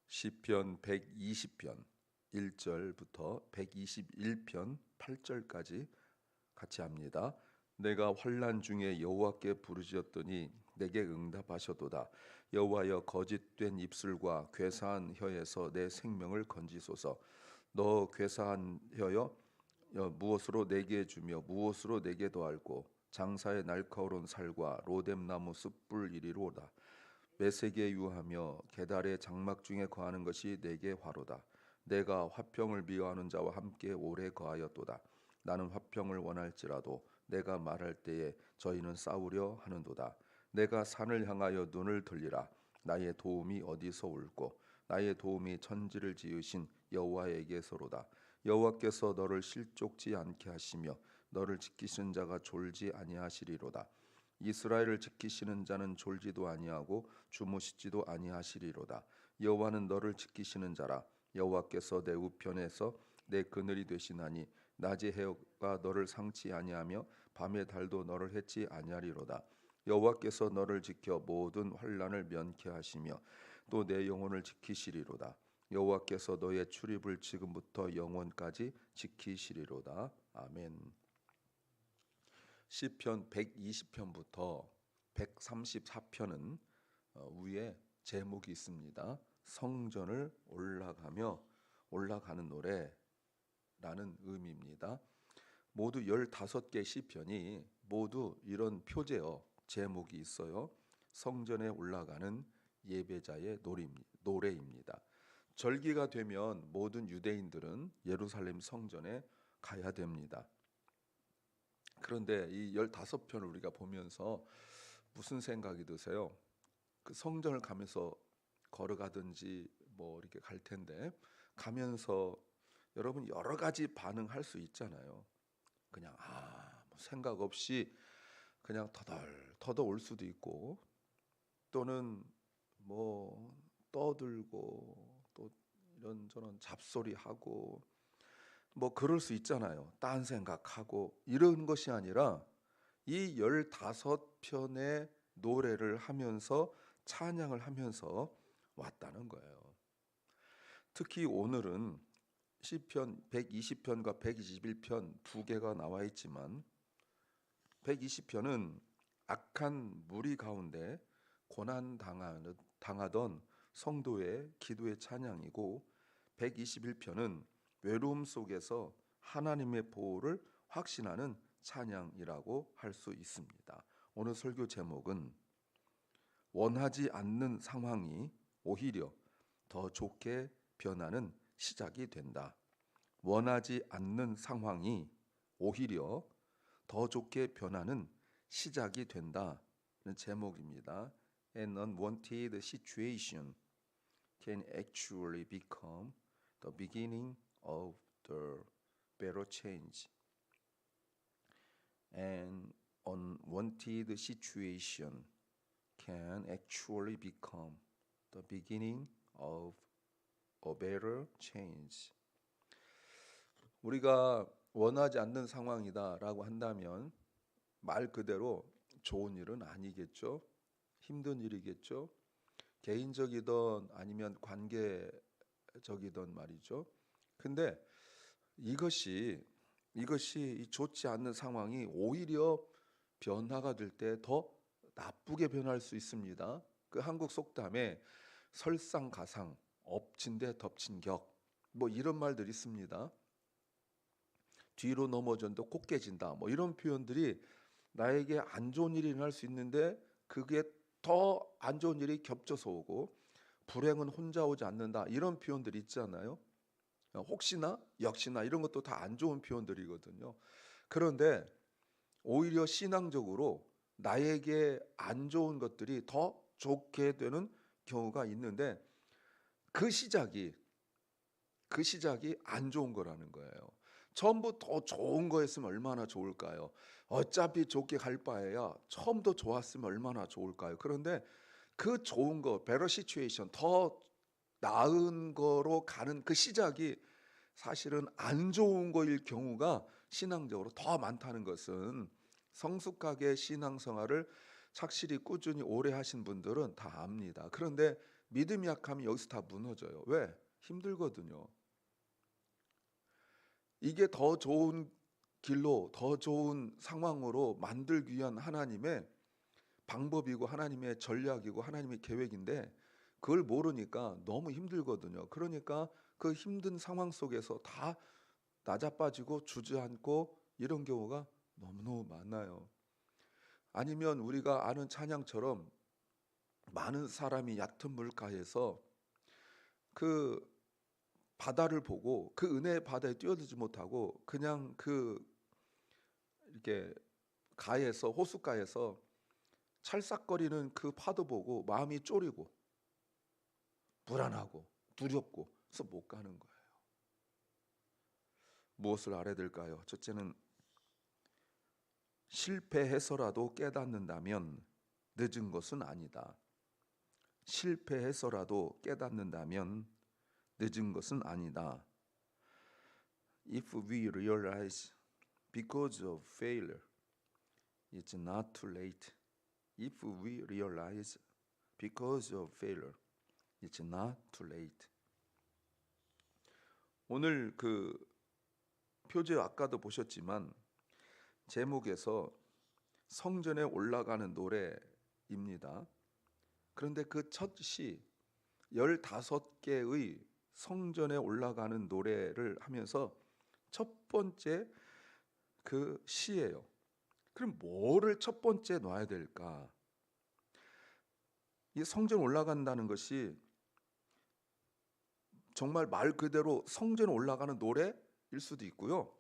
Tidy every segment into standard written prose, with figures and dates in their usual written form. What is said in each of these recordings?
시편 120편 1절부터 121편 8절까지 같이 합니다. 내가 환난 중에 여호와께 부르짖었더니 내게 응답하셨도다. 여호와여, 거짓된 입술과 괴사한 혀에서 내 생명을 건지소서. 너 괴사한 혀여, 무엇으로 내게 주며 무엇으로 내게 더할꼬. 장사의 날카로운 살과 로뎀나무 숯불 이리로다. 메색에 유하며 게달의 장막 중에 거하는 것이 내게 화로다. 내가 화평을 미워하는 자와 함께 오래 거하였도다. 나는 화평을 원할지라도 내가 말할 때에 저희는 싸우려 하는도다. 내가 산을 향하여 눈을 돌리라. 나의 도움이 어디서 올꼬. 나의 도움이 천지를 지으신 여호와에게서로다. 여호와께서 너를 실족지 않게 하시며 너를 지키시는 자가 졸지 아니하시리로다. 이스라엘을 지키시는 자는 졸지도 아니하고 주무시지도 아니하시리로다. 여호와는 너를 지키시는 자라. 여호와께서 내 우편에서 내 그늘이 되시나니 낮의 해가 너를 상치 아니하며 밤의 달도 너를 해치 아니하리로다. 여호와께서 너를 지켜 모든 환난을 면케 하시며 또 내 영혼을 지키시리로다. 여호와께서 너의 출입을 지금부터 영원까지 지키시리로다. 아멘. 시편 120편부터 134편은 위에 제목이 있습니다. 성전을 올라가는 노래라는 의미입니다. 모두 15개 시편이 모두 이런 표제어 제목이 있어요. 성전에 올라가는 예배자의 노래입니다. 절기가 되면 모든 유대인들은 예루살렘 성전에 가야 됩니다. 그런데 이 15편을 우리가 보면서 무슨 생각이 드세요? 그 성전을 가면서 걸어가든지 뭐 이렇게 갈 텐데 가면서 여러분 여러 가지 반응할 수 있잖아요. 그냥 뭐 생각 없이 그냥 터덜 올 수도 있고, 또는 뭐 떠들고 또 이런저런 잡소리하고 뭐 그럴 수 있잖아요. 딴 생각하고 이런 것이 아니라 이 15편의 노래를 하면서 찬양을 하면서 왔다는 거예요. 특히 오늘은 시편 120편과 121편 두 개가 나와 있지만 120편은 악한 무리 가운데 고난 당하던 성도의 기도의 찬양이고, 121편은 외로움 속에서 하나님의 보호를 확신하는 찬양이라고 할 수 있습니다. 오늘 설교 제목은 원하지 않는 상황이 오히려 더 좋게 변하는 시작이 된다. 원하지 않는 상황이 오히려 더 좋게 변하는 시작이 된다는 제목입니다. An unwanted situation can actually become the beginning of the better change. An unwanted situation can actually become the beginning of a better change. 우리가 원하지 않는 상황이다라고 한다면 말 그대로 좋은 일은 아니겠죠. 힘든 일이겠죠. 개인적이든 아니면 관계적이든 말이죠. 근데 이것이 좋지 않는 상황이 오히려 변화가 될 때 더 나쁘게 변할 수 있습니다. 그 한국 속담에 설상가상, 엎친 데 덮친 격, 뭐 이런 말들이 있습니다. 뒤로 넘어졌는데 꼭 깨진다, 뭐 이런 표현들이 나에게 안 좋은 일이 일어날 수 있는데 그게 더 안 좋은 일이 겹쳐서 오고, 불행은 혼자 오지 않는다, 이런 표현들이 있잖아요. 혹시나 역시나 이런 것도 다 안 좋은 표현들이거든요. 그런데 오히려 신앙적으로 나에게 안 좋은 것들이 더 좋게 되는 경우가 있는데 그 시작이 안 좋은 거라는 거예요. 처음부터 더 좋은 거였으면 얼마나 좋을까요? 어차피 좋게 갈 바에야 처음부터 좋았으면 얼마나 좋을까요? 그런데 그 좋은 거, better situation, 더 나은 거로 가는 그 시작이 사실은 안 좋은 거일 경우가 신앙적으로 더 많다는 것은 성숙하게 신앙생활을 착실히 꾸준히 오래 하신 분들은 다 압니다. 그런데 믿음이 약하면 여기서 다 무너져요. 왜? 힘들거든요. 이게 더 좋은 길로, 더 좋은 상황으로 만들기 위한 하나님의 방법이고 하나님의 전략이고 하나님의 계획인데 그걸 모르니까 너무 힘들거든요. 그러니까 그 힘든 상황 속에서 다 낮아빠지고 주저앉고 이런 경우가 너무너무 많아요. 아니면 우리가 아는 찬양처럼 많은 사람이 얕은 물가에서 그 바다를 보고 그 은혜의 바다에 뛰어들지 못하고 그냥 그 이렇게 가에서 호숫가에서 찰싹거리는 그 파도 보고 마음이 쫄이고 불안하고 두렵고 그래서 못 가는 거예요. 무엇을 알아야 될까요? 첫째는 실패해서라도 깨닫는다면 늦은 것은 아니다. 실패해서라도 깨닫는다면 늦은 것은 아니다. If we realize because of failure, it's not too late. If we realize because of failure, it's not too late. 오늘 그 표제 아까도 보셨지만 제목에서 성전에 올라가는 노래입니다. 그런데 그 첫 시 15개의 성전에 올라가는 노래를 하면서 첫 번째 그 시예요. 그럼 뭐를 첫 번째 놔야 될까? 이 성전 올라간다는 것이 정말 말 그대로 성전 올라가는 노래일 수도 있고요.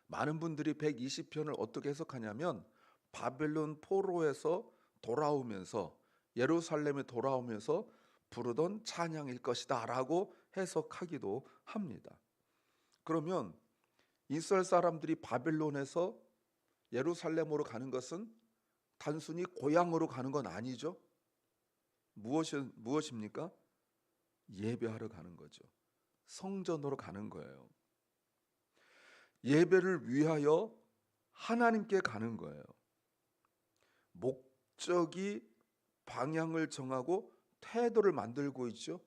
많은 분들이 120편을 어떻게 해석하냐면 바벨론 포로에서 돌아오면서 예루살렘에 돌아오면서 부르던 찬양일 것이다 라고 해석하기도 합니다. 그러면 이스라엘 사람들이 바벨론에서 예루살렘으로 가는 것은 단순히 고향으로 가는 건 아니죠. 무엇입니까? 예배하러 가는 거죠. 성전으로 가는 거예요. 예배를 위하여 하나님께 가는 거예요. 목적이 방향을 정하고 태도를 만들고 있죠.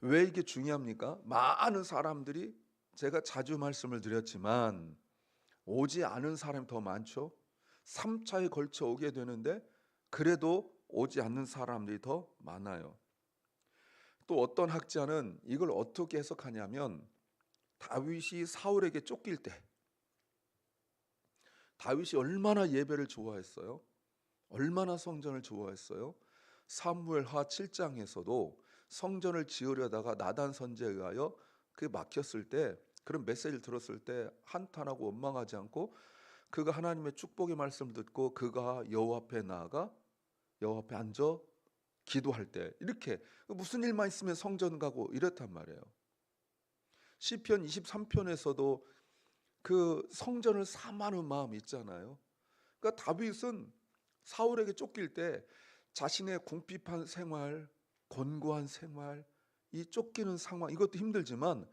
왜 이게 중요합니까? 많은 사람들이 제가 자주 말씀을 드렸지만 오지 않은 사람이 더 많죠. 3차에 걸쳐 오게 되는데 그래도 오지 않는 사람들이 더 많아요. 또 어떤 학자는 이걸 어떻게 해석하냐면 다윗이 사울에게 쫓길 때 다윗이 얼마나 예배를 좋아했어요? 얼마나 성전을 좋아했어요? 사무엘하 7장에서도 성전을 지으려다가 나단 선지자에 의하여 그 막혔을 때 그런 메시지를 들었을 때 한탄하고 원망하지 않고 그가 하나님의 축복의 말씀을 듣고 그가 여호와 앞에 나아가 여호와 앞에 앉아 기도할 때 이렇게 무슨 일만 있으면 성전 가고 이랬단 말이에요. 시편 23편에서도 그 성전을 사모하는 마음이 있잖아요. 그러니까 다윗은 사울에게 쫓길 때 자신의 궁핍한 생활, 곤고한 생활, 이 쫓기는 상황 이것도 힘들지만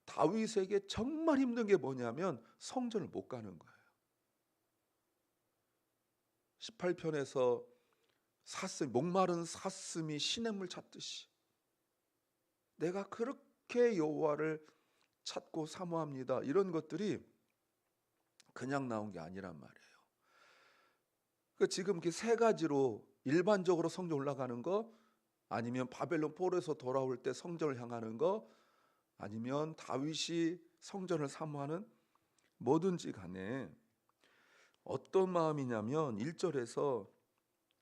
다윗에게 정말 힘든 게 뭐냐면 성전을 못 가는 거예요. 18편에서 목마른 사슴이 시냇물 찾듯이 내가 그렇게 여호와를 찾고 사모합니다. 이런 것들이 그냥 나온 게 아니란 말이에요. 그 지금 이렇게 세 가지로 일반적으로 성전 올라가는 거, 아니면 바벨론 포로에서 돌아올 때 성전을 향하는 거, 아니면 다윗이 성전을 사모하는 뭐든지 간에 어떤 마음이냐면 1절에서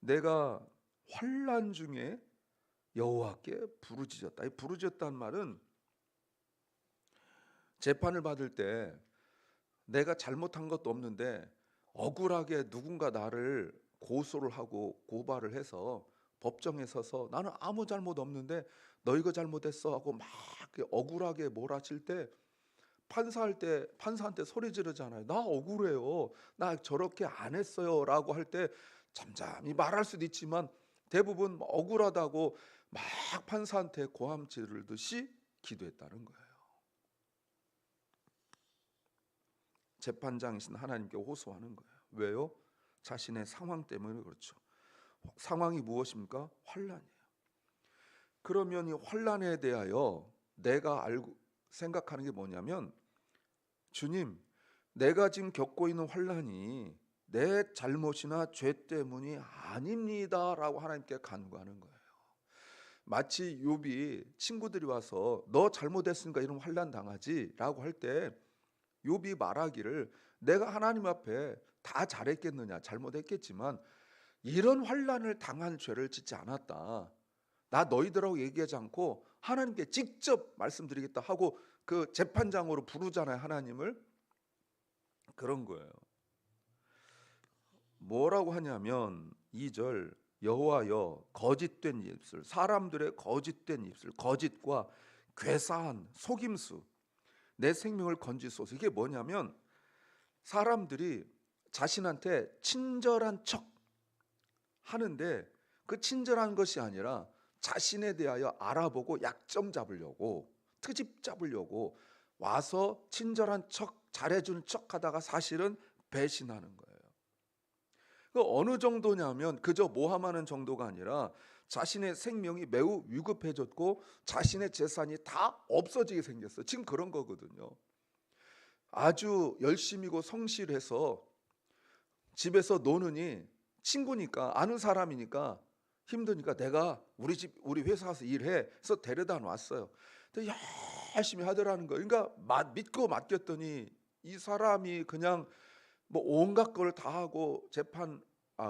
내가 환난 중에 여호와께 부르짖었다. 이 부르짖었다는 말은 재판을 받을 때 내가 잘못한 것도 없는데 억울하게 누군가 나를 고소를 하고 고발을 해서 법정에 서서 나는 아무 잘못 없는데 너 이거 잘못했어 하고 막 억울하게 몰아칠 때 판사한테 소리 지르잖아요. 나 억울해요. 나 저렇게 안 했어요라고 할 때 잠잠히 말할 수도 있지만 대부분 억울하다고 막 판사한테 고함 지르듯이 기도했다는 거예요. 재판장이신 하나님께 호소하는 거예요. 왜요? 자신의 상황 때문에 그렇죠. 상황이 무엇입니까? 환난이에요. 그러면 이 환난에 대하여 내가 알고 생각하는 게 뭐냐면, 주님, 내가 지금 겪고 있는 환난이 내 잘못이나 죄 때문이 아닙니다라고 하나님께 간구하는 거예요. 마치 욥이 친구들이 와서 너 잘못했으니까 이런 환난 당하지라고 할 때 욥이 말하기를, 내가 하나님 앞에 다 잘했겠느냐, 잘못했겠지만 이런 환난을 당한 죄를 짓지 않았다. 나 너희들하고 얘기하지 않고 하나님께 직접 말씀드리겠다 하고 그 재판장으로 부르잖아요, 하나님을. 그런 거예요. 뭐라고 하냐면 2절, 여호와여 거짓된 입술, 사람들의 거짓된 입술, 거짓과 괴사한 속임수, 내 생명을 건지소서. 이게 뭐냐면 사람들이 자신한테 친절한 척 하는데 그 친절한 것이 아니라 자신에 대하여 알아보고 약점 잡으려고, 트집 잡으려고 와서 친절한 척, 잘해주는 척 하다가 사실은 배신하는 거예요. 그 어느 정도냐면 그저 모함하는 정도가 아니라 자신의 생명이 매우 위급해졌고 자신의 재산이 다 없어지게 생겼어. 지금 그런 거거든요. 아주 열심히고 성실해서 집에서 노느니 친구니까, 아는 사람이니까 힘드니까 내가 우리 집 우리 회사 가서 일해 해서 데려다 놨어요. 근데 열심히 하더라는 거예요. 그러니까 믿고 맡겼더니 이 사람이 그냥 뭐 온갖 걸 다 하고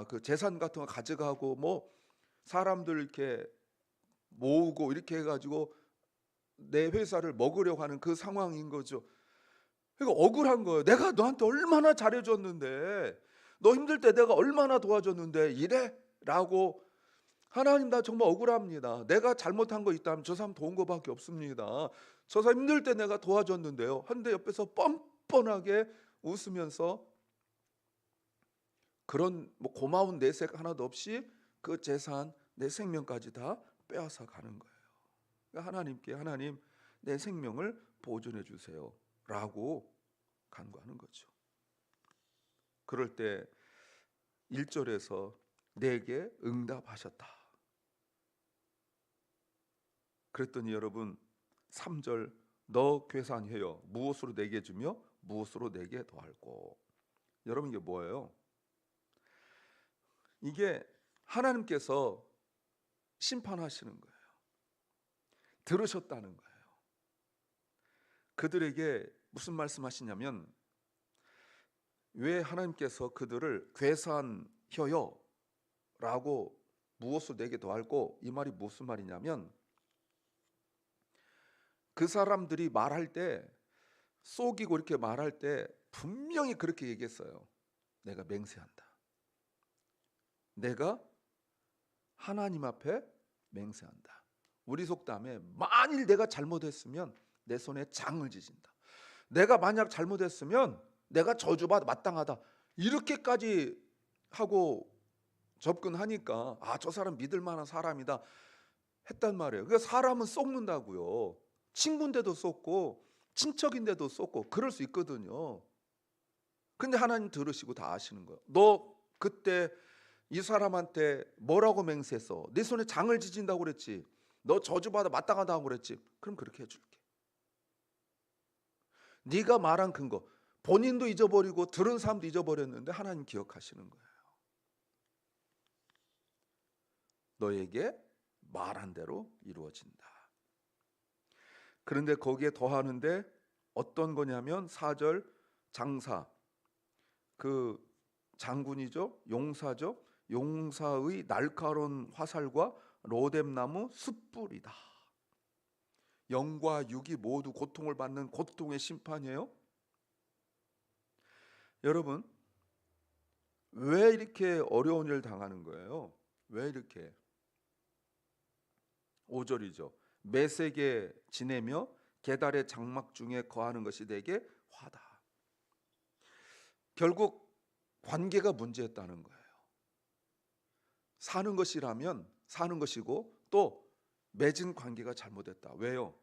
그 재산 같은 거 가져가고 뭐 사람들 이렇게 모으고 이렇게 해가지고 내 회사를 먹으려고 하는 그 상황인 거죠. 그러니까 억울한 거예요. 내가 너한테 얼마나 잘해줬는데, 너 힘들 때 내가 얼마나 도와줬는데 이래? 라고. 하나님, 나 정말 억울합니다. 내가 잘못한 거 있다면 저 사람 도운 거밖에 없습니다. 저 사람 힘들 때 내가 도와줬는데요. 한데 옆에서 뻔뻔하게 웃으면서 그런 뭐 고마운 내색 하나도 없이 그 재산, 내 생명까지 다 빼앗아 가는 거예요. 그러니까 하나님께, 하나님 내 생명을 보존해 주세요 라고 간구하는 거죠. 그럴 때 1절에서 내게 응답하셨다. 그랬더니 여러분 3절, 너 괴산해요. 무엇으로 내게 주며 무엇으로 내게 더할꼬. 여러분 이게 뭐예요? 이게 하나님께서 심판하시는 거예요. 들으셨다는 거예요. 그들에게 무슨 말씀하시냐면, 왜 하나님께서 그들을 괴산혀요 라고 무엇으로 내게 더할꼬, 이 말이 무슨 말이냐면, 그 사람들이 말할 때 속이고 이렇게 말할 때 분명히 그렇게 얘기했어요. 내가 맹세한다. 내가 하나님 앞에 맹세한다. 우리 속담에 만일 내가 잘못했으면 내 손에 장을 지진다. 내가 만약 잘못했으면 내가 저주받아 마땅하다. 이렇게까지 하고 접근하니까 저 사람 믿을 만한 사람이다 했단 말이에요. 그러니까 사람은 속는다고요. 친구인데도 속고 친척인데도 속고 그럴 수 있거든요. 근데 하나님 들으시고 다 아시는 거예요. 너 그때 이 사람한테 뭐라고 맹세했어? 네 손에 장을 지진다고 그랬지. 너 저주받아 마땅하다고 그랬지. 그럼 그렇게 해줄게. 네가 말한 근거, 본인도 잊어버리고 들은 사람도 잊어버렸는데 하나님 기억하시는 거예요. 너에게 말한 대로 이루어진다. 그런데 거기에 더하는데 어떤 거냐면 4절, 장사, 그 장군이죠, 용사죠. 용사의 날카로운 화살과 로뎀나무 숯불이다. 영과 육이 모두 고통을 받는 고통의 심판이에요. 여러분, 왜 이렇게 어려운 일을 당하는 거예요? 왜 이렇게? 5절이죠. 매색에 지내며 계달의 장막 중에 거하는 것이 내게 화다. 결국 관계가 문제였다는 거예요. 사는 것이라면 사는 것이고 또 맺은 관계가 잘못됐다. 왜요?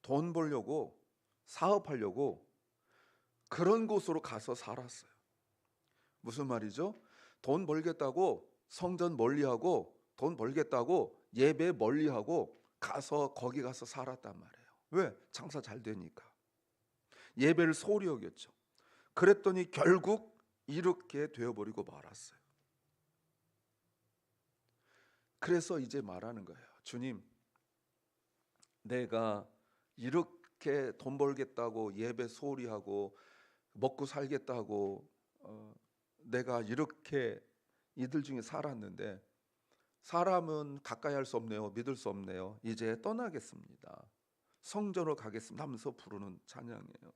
돈 벌려고, 사업하려고 그런 곳으로 가서 살았어요. 무슨 말이죠? 돈 벌겠다고 성전 멀리하고 돈 벌겠다고 예배 멀리하고 가서 거기 가서 살았단 말이에요. 왜? 장사 잘 되니까. 예배를 소홀히 여겼죠. 그랬더니 결국 이렇게 되어버리고 말았어요. 그래서 이제 말하는 거예요. 주님, 내가 이렇게 돈 벌겠다고 예배 소홀히 하고 먹고 살겠다고 내가 이렇게 이들 중에 살았는데 사람은 가까이 할 수 없네요. 믿을 수 없네요. 이제 떠나겠습니다. 성전으로 가겠습니다 하면서 부르는 찬양이에요.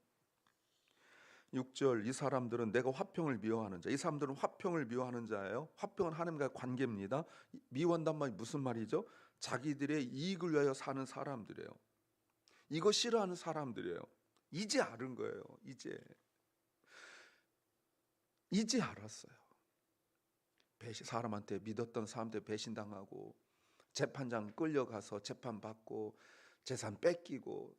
6절, 이 사람들은 내가 화평을 미워하는 자. 이 사람들은 화평을 미워하는 자예요. 화평은 하나님과의 관계입니다. 미워한단 말이 무슨 말이죠? 자기들의 이익을 위하여 사는 사람들이에요. 이거 싫어하는 사람들이에요. 이제 알은 거예요. 이제 알았어요. 사람한테 믿었던 사람한테 배신당하고 재판장 끌려가서 재판받고 재산 뺏기고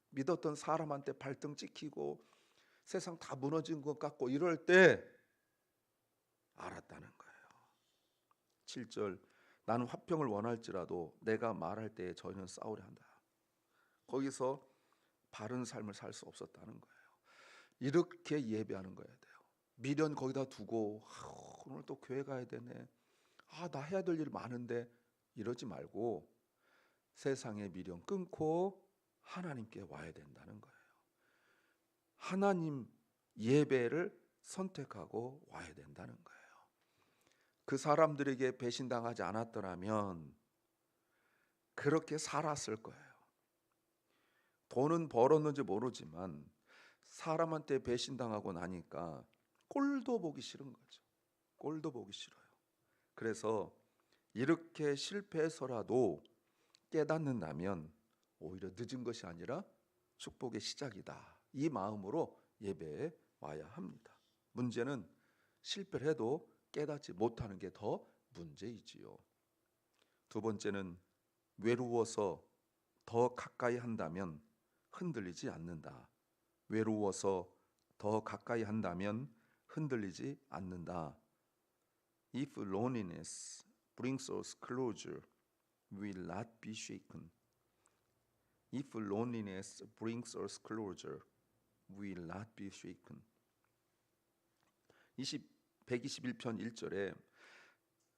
믿었던 사람한테 발등 찍히고 세상 다 무너진 것 같고 이럴 때 알았다는 거예요. 7절, 나는 화평을 원할지라도 내가 말할 때에 저희는 싸우려 한다. 거기서 바른 삶을 살 수 없었다는 거예요. 이렇게 예배하는 거야 돼요. 미련 거기다 두고 오늘 또 교회 가야 되네. 나 해야 될 일 많은데 이러지 말고 세상의 미련 끊고 하나님께 와야 된다는 거예요. 하나님 예배를 선택하고 와야 된다는 거예요. 그 사람들에게 배신당하지 않았더라면 그렇게 살았을 거예요. 돈은 벌었는지 모르지만 사람한테 배신당하고 나니까 꼴도 보기 싫은 거죠. 꼴도 보기 싫어요. 그래서 이렇게 실패해서라도 깨닫는다면 오히려 늦은 것이 아니라 축복의 시작이다. 이 마음으로 예배에 와야 합니다. 문제는 실패를 해도 깨닫지 못하는 게 더 문제이지요. 두 번째는 외로워서 더 가까이 한다면 흔들리지 않는다. 외로워서 더 가까이 한다면 흔들리지 않는다. If loneliness brings us closer, we will not be shaken. If loneliness brings us closer, we will not be shaken. 121편 1절에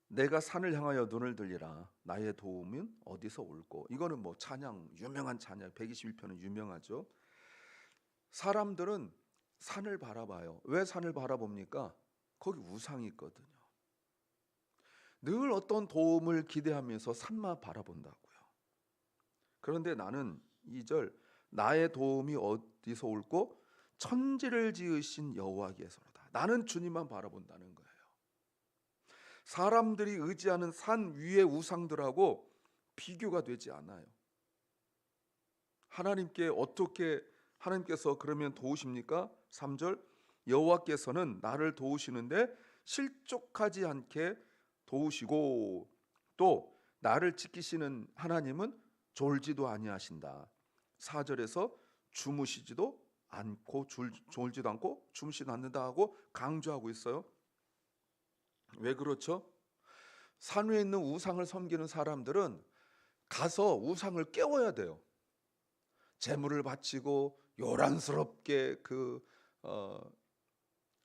내가 산을 향하여 눈을 들리라 나의 도움은 어디서 올꼬. 이거는 뭐 찬양, 유명한 찬양. 121편은 유명하죠. 사람들은 산을 바라봐요. 왜 산을 바라봅니까? 거기 우상이 있거든요. 늘 어떤 도움을 기대하면서 산만 바라본다고요. 그런데 나는 2절, 나의 도움이 어디서 올꼬? 천지를 지으신 여호와께서로다. 나는 주님만 바라본다는 거예요. 사람들이 의지하는 산 위의 우상들하고 비교가 되지 않아요. 하나님께 어떻게 하나님께서 그러면 도우십니까? 3절, 여호와께서는 나를 도우시는데 실족하지 않게 도우시고 또 나를 지키시는 하나님은 졸지도 아니하신다. 4절에서 주무시지도 않고 졸지도 않고 주무시지도 않는다 하고 강조하고 있어요. 왜 그렇죠? 산 위에 있는 우상을 섬기는 사람들은 가서 우상을 깨워야 돼요. 제물을 바치고 요란스럽게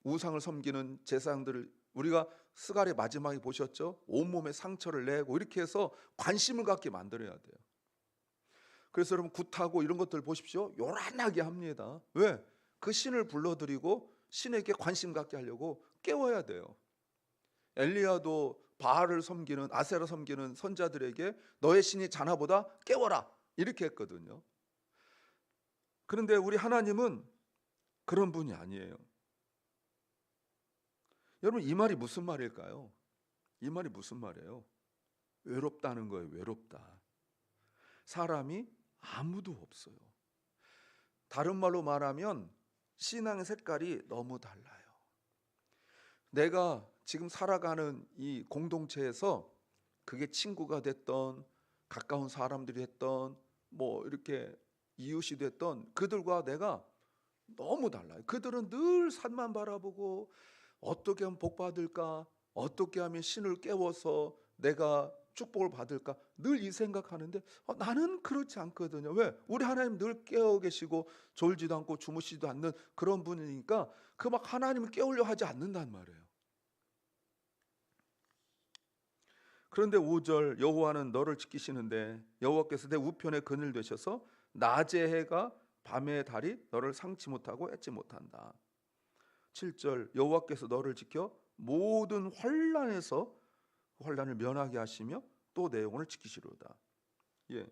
우상을 섬기는 제사장들을 우리가 스갈의 마지막에 보셨죠? 온몸에 상처를 내고 이렇게 해서 관심을 갖게 만들어야 돼요. 그래서 여러분 굿하고 이런 것들 보십시오. 요란하게 합니다. 왜? 그 신을 불러들이고 신에게 관심 갖게 하려고 깨워야 돼요. 엘리야도 바알을 섬기는 아세라 섬기는 선자들에게 너의 신이 자나보다 깨워라 이렇게 했거든요. 그런데 우리 하나님은 그런 분이 아니에요. 여러분 이 말이 무슨 말일까요? 이 말이 무슨 말이에요? 외롭다는 거예요. 외롭다. 사람이 아무도 없어요. 다른 말로 말하면 신앙의 색깔이 너무 달라요. 내가 지금 살아가는 이 공동체에서 그게 친구가 됐던 가까운 사람들이 됐던 뭐 이렇게 이웃이 됐던 그들과 내가 너무 달라요. 그들은 늘 산만 바라보고 어떻게 하면 복 받을까, 어떻게 하면 신을 깨워서 내가 축복을 받을까? 늘 이 생각하는데 나는 그렇지 않거든요. 왜? 우리 하나님 늘 깨어 계시고 졸지도 않고 주무시지도 않는 그런 분이니까 그 막 하나님을 깨우려 하지 않는단 말이에요. 그런데 5절 여호와는 너를 지키시는데 여호와께서 내 우편에 그늘 되셔서 낮의 해가 밤의 달이 너를 상치 못하고 애지 못한다. 7절 여호와께서 너를 지켜 모든 환난에서 환난을 면하게 하시며 또 내 영혼을 지키시로다. 예.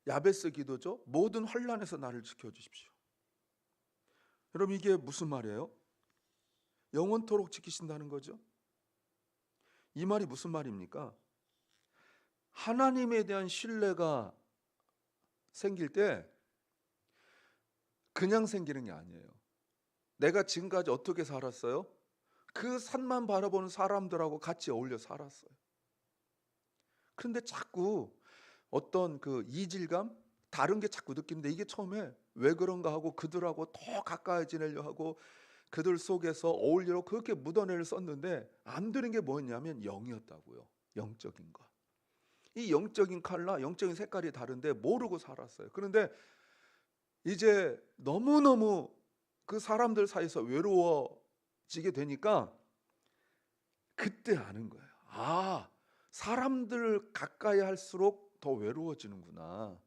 야베스 기도죠. 모든 환난에서 나를 지켜 주십시오. 여러분 이게 무슨 말이에요? 영원토록 지키신다는 거죠. 이 말이 무슨 말입니까? 하나님에 대한 신뢰가 생길 때 그냥 생기는 게 아니에요. 내가 지금까지 어떻게 살았어요? 그 산만 바라보는 사람들하고 같이 어울려 살았어요. 그런데 자꾸 어떤 그 이질감, 다른 게 자꾸 느끼는데 이게 처음에 왜 그런가 하고 그들하고 더 가까이 지내려 하고 그들 속에서 어울리려 그렇게 묻어내를 썼는데 안 되는 게 뭐였냐면 영이었다고요. 영적인 것. 이 영적인 컬러, 영적인 색깔이 다른데 모르고 살았어요. 그런데 이제 너무너무 그 사람들 사이에서 외로워지게 되니까 그때 아는 거예요. 아, 사람들 가까이 할수록 더 외로워지는구나.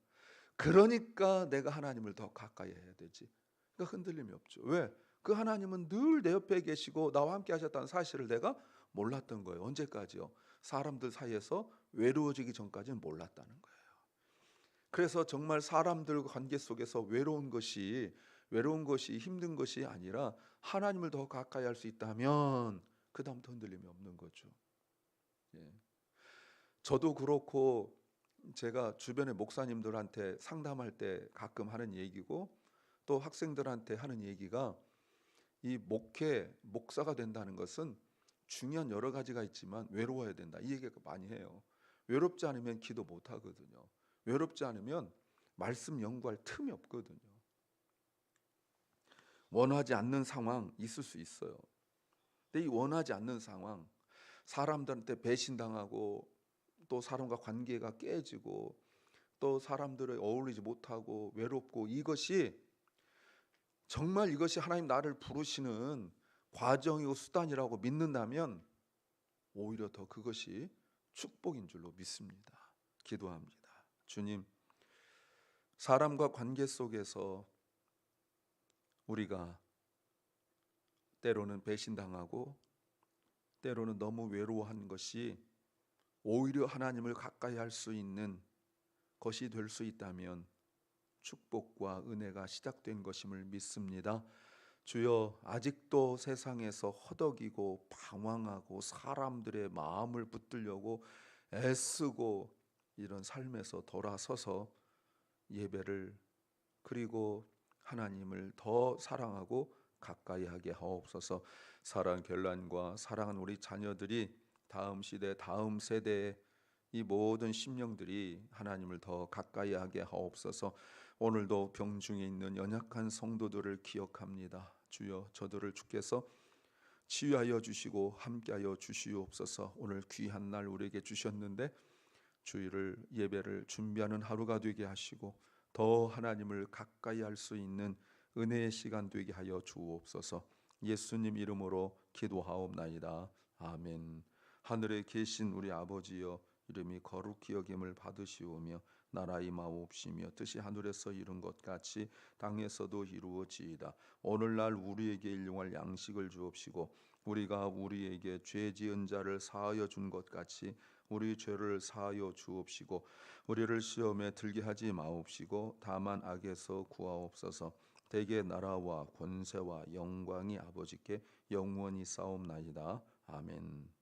그러니까 내가 하나님을 더 가까이 해야 되지. 그러니까 흔들림이 없죠. 왜? 그 하나님은 늘 내 옆에 계시고 나와 함께 하셨다는 사실을 내가 몰랐던 거예요. 언제까지요? 사람들 사이에서 외로워지기 전까지는 몰랐다는 거예요. 그래서 정말 사람들과 관계 속에서 외로운 것이 힘든 것이 아니라 하나님을 더 가까이 할 수 있다면 그 다음부터 흔들림이 없는 거죠. 예. 저도 그렇고 제가 주변의 목사님들한테 상담할 때 가끔 하는 얘기고 또 학생들한테 하는 얘기가 이 목사가 된다는 것은 중요한 여러 가지가 있지만 외로워야 된다. 이 얘기가 많이 해요. 외롭지 않으면 기도 못 하거든요. 외롭지 않으면 말씀 연구할 틈이 없거든요. 원하지 않는 상황 있을 수 있어요. 근데 이 원하지 않는 상황, 사람들한테 배신당하고 또 사람과 관계가 깨지고 또 사람들을 어울리지 못하고 외롭고 정말 이것이 하나님 나를 부르시는 과정이고 수단이라고 믿는다면 오히려 더 그것이 축복인 줄로 믿습니다. 기도합니다. 주님, 사람과 관계 속에서 우리가 때로는 배신당하고 때로는 너무 외로워한 것이 오히려 하나님을 가까이 할 수 있는 것이 될 수 있다면 축복과 은혜가 시작된 것임을 믿습니다. 주여, 아직도 세상에서 허덕이고 방황하고 사람들의 마음을 붙들려고 애쓰고 이런 삶에서 돌아서서 예배를 그리고 하나님을 더 사랑하고 가까이 하게 하옵소서. 사랑 결란과 사랑하는 우리 자녀들이 다음 시대 다음 세대의 이 모든 심령들이 하나님을 더 가까이 하게 하옵소서. 오늘도 병중에 있는 연약한 성도들을 기억합니다. 주여, 저들을 주께서 치유하여 주시고 함께하여 주시옵소서. 오늘 귀한 날 우리에게 주셨는데 주일을 예배를 준비하는 하루가 되게 하시고 더 하나님을 가까이 할 수 있는 은혜의 시간 되게 하여 주옵소서. 예수님 이름으로 기도하옵나이다. 아멘. 하늘에 계신 우리 아버지여, 이름이 거룩히 여김을 받으시오며 나라 임하옵시며 뜻이 하늘에서 이룬 것 같이 땅에서도 이루어지이다. 오늘날 우리에게 일용할 양식을 주옵시고 우리가 우리에게 죄 지은 자를 사하여 준 것 같이 우리 죄를 사하여 주옵시고 우리를 시험에 들게 하지 마옵시고 다만 악에서 구하옵소서. 대개 나라와 권세와 영광이 아버지께 영원히 싸움나이다. 아멘.